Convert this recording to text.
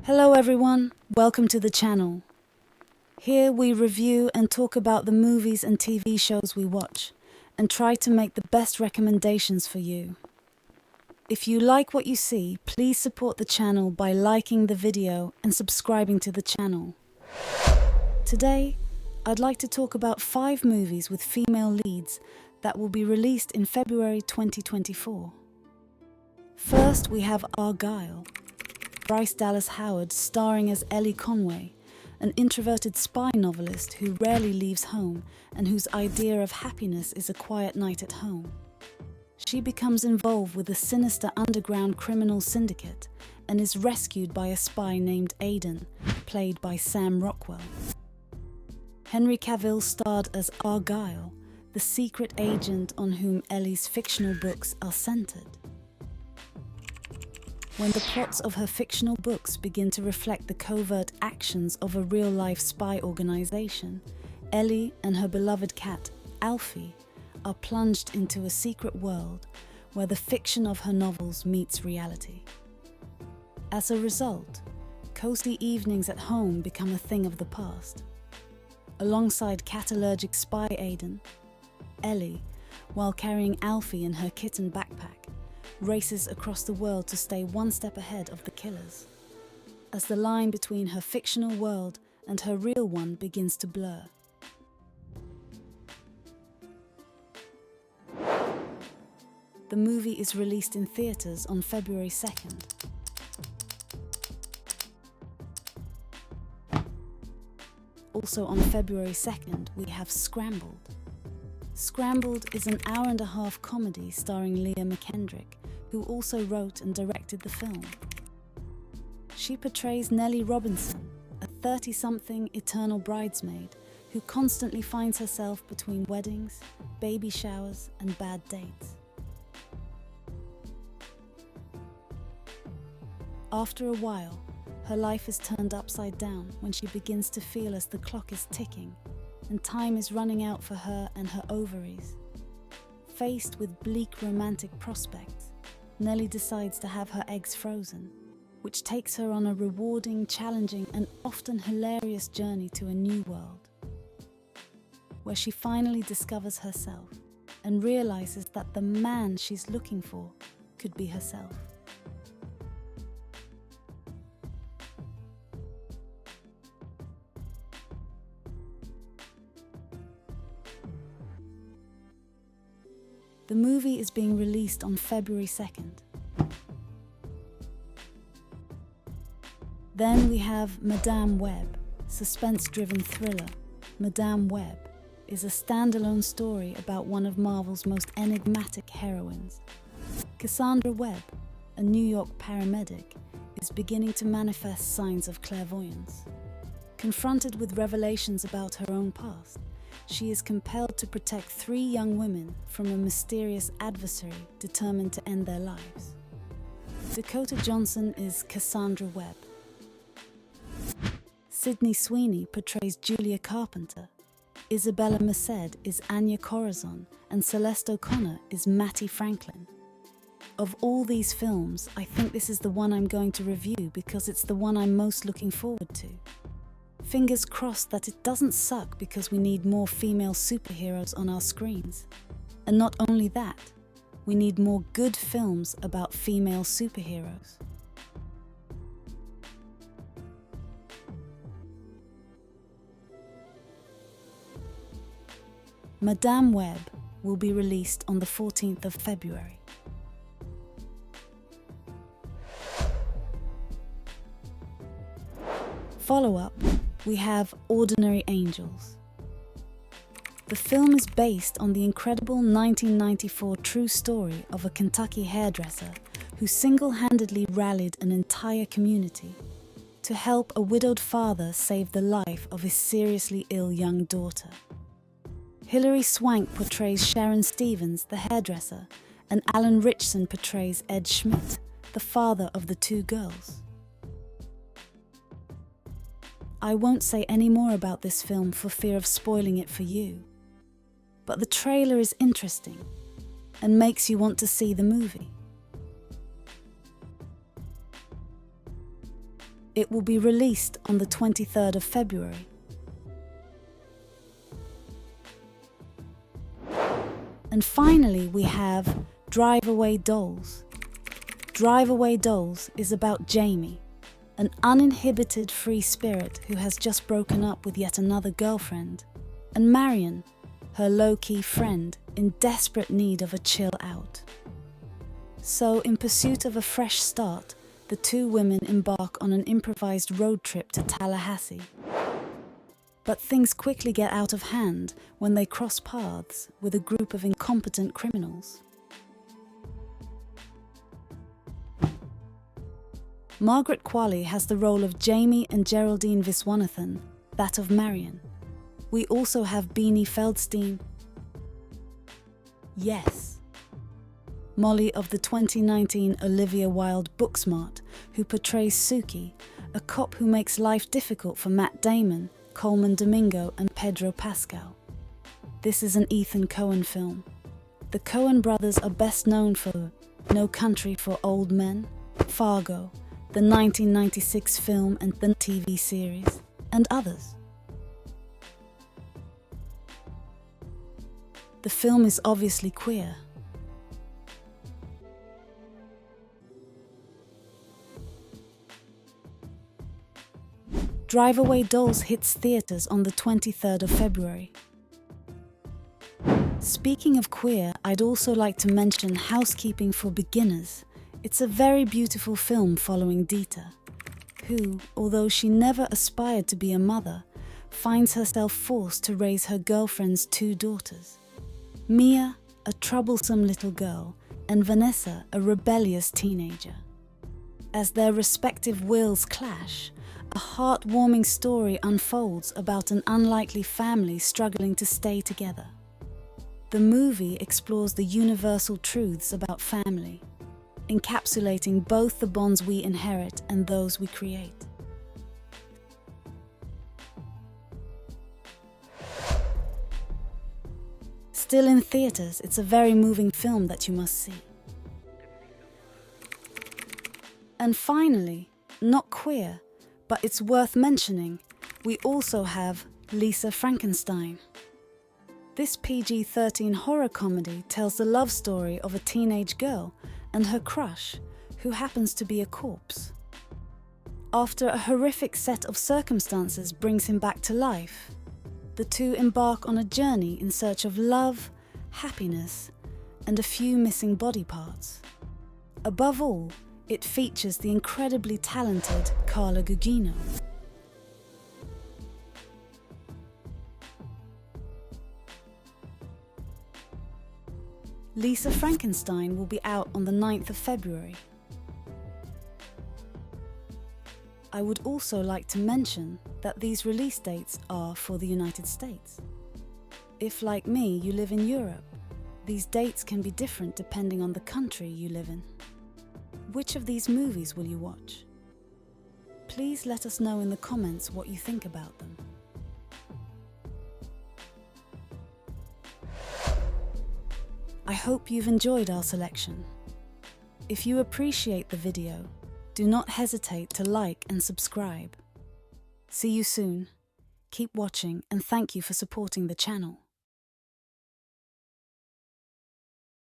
Hello everyone, welcome to the channel. Here we review and talk about the movies and TV shows we watch and try to make the best recommendations for you. If you like what you see, please support the channel by liking the video and subscribing to the channel. Today, I'd like to talk about 5 movies with female leads that will be released in February 2024. First, we have Argylle. Bryce Dallas Howard starring as Ellie Conway, an introverted spy novelist who rarely leaves home and whose idea of happiness is a quiet night at home. She becomes involved with a sinister underground criminal syndicate and is rescued by a spy named Aidan, played by Sam Rockwell. Henry Cavill starred as Argylle, the secret agent on whom Ellie's fictional books are centered. When the plots of her fictional books begin to reflect the covert actions of a real-life spy organization, Ellie and her beloved cat, Alfie, are plunged into a secret world where the fiction of her novels meets reality. As a result, cozy evenings at home become a thing of the past. Alongside cat-allergic spy Aidan, Ellie, while carrying Alfie in her kitten backpack, races across the world to stay one step ahead of the killers, as the line between her fictional world and her real one begins to blur. The movie is released in theaters on February 2nd. Also on February 2nd, we have Scrambled. Scrambled is an hour-and-a-half comedy starring Leah McKendrick, who also wrote and directed the film. She portrays Nellie Robinson, a 30-something eternal bridesmaid who constantly finds herself between weddings, baby showers, and bad dates. After a while, her life is turned upside down when she begins to feel as the clock is ticking and time is running out for her and her ovaries. Faced with bleak romantic prospects, Nellie decides to have her eggs frozen, which takes her on a rewarding, challenging, and often hilarious journey to a new world, where she finally discovers herself and realizes that the man she's looking for could be herself. The movie is being released on February 2nd. Then we have Madame Web, suspense-driven thriller. Madame Web is a standalone story about one of Marvel's most enigmatic heroines. Cassandra Webb, a New York paramedic, is beginning to manifest signs of clairvoyance. Confronted with revelations about her own past, she is compelled to protect 3 young women from a mysterious adversary determined to end their lives. Dakota Johnson is Cassandra Webb. Sydney Sweeney portrays Julia Carpenter. Isabella Merced is Anya Corazon, and Celeste O'Connor is Mattie Franklin. Of all these films, I think this is the one I'm going to review because it's the one I'm most looking forward to. Fingers crossed that it doesn't suck because we need more female superheroes on our screens. And not only that, we need more good films about female superheroes. Madame Web will be released on the 14th of February. Follow-up, we have Ordinary Angels. The film is based on the incredible 1994 true story of a Kentucky hairdresser who single-handedly rallied an entire community to help a widowed father save the life of his seriously ill young daughter. Hilary Swank portrays Sharon Stevens, the hairdresser, and Alan Ritchson portrays Ed Schmidt, the father of the 2 girls. I won't say any more about this film for fear of spoiling it for you, but the trailer is interesting and makes you want to see the movie. It will be released on the 23rd of February. And finally, we have Drive Away Dolls. Drive Away Dolls is about Jamie, an uninhibited free spirit who has just broken up with yet another girlfriend, and Marion, her low-key friend in desperate need of a chill out. So, in pursuit of a fresh start, the two women embark on an improvised road trip to Tallahassee. But things quickly get out of hand when they cross paths with a group of incompetent criminals. Margaret Qualley has the role of Jamie and Geraldine Viswanathan, that of Marion. We also have Beanie Feldstein, yes, Molly of the 2019 Olivia Wilde Booksmart, who portrays Suki, a cop who makes life difficult for Matt Damon, Coleman Domingo and Pedro Pascal. This is an Ethan Coen film. The Coen brothers are best known for No Country for Old Men, Fargo, the 1996 film and the TV series, and others. The film is obviously queer. Drive Away Dolls hits theatres on the 23rd of February. Speaking of queer, I'd also like to mention Housekeeping for Beginners. It's a very beautiful film following Dita, who, although she never aspired to be a mother, finds herself forced to raise her girlfriend's two daughters. Mia, a troublesome little girl, and Vanessa, a rebellious teenager. As their respective wills clash, a heartwarming story unfolds about an unlikely family struggling to stay together. The movie explores the universal truths about family, encapsulating both the bonds we inherit and those we create. Still in theatres, it's a very moving film that you must see. And finally, not queer, but it's worth mentioning, we also have Lisa Frankenstein. This PG-13 horror comedy tells the love story of a teenage girl and her crush, who happens to be a corpse. After a horrific set of circumstances brings him back to life, the two embark on a journey in search of love, happiness, and a few missing body parts. Above all, it features the incredibly talented Carla Gugino. Lisa Frankenstein will be out on the 9th of February. I would also like to mention that these release dates are for the United States. If, like me, you live in Europe, these dates can be different depending on the country you live in. Which of these movies will you watch? Please let us know in the comments what you think about them. I hope you've enjoyed our selection. If you appreciate the video, do not hesitate to like and subscribe. See you soon. Keep watching and thank you for supporting the channel.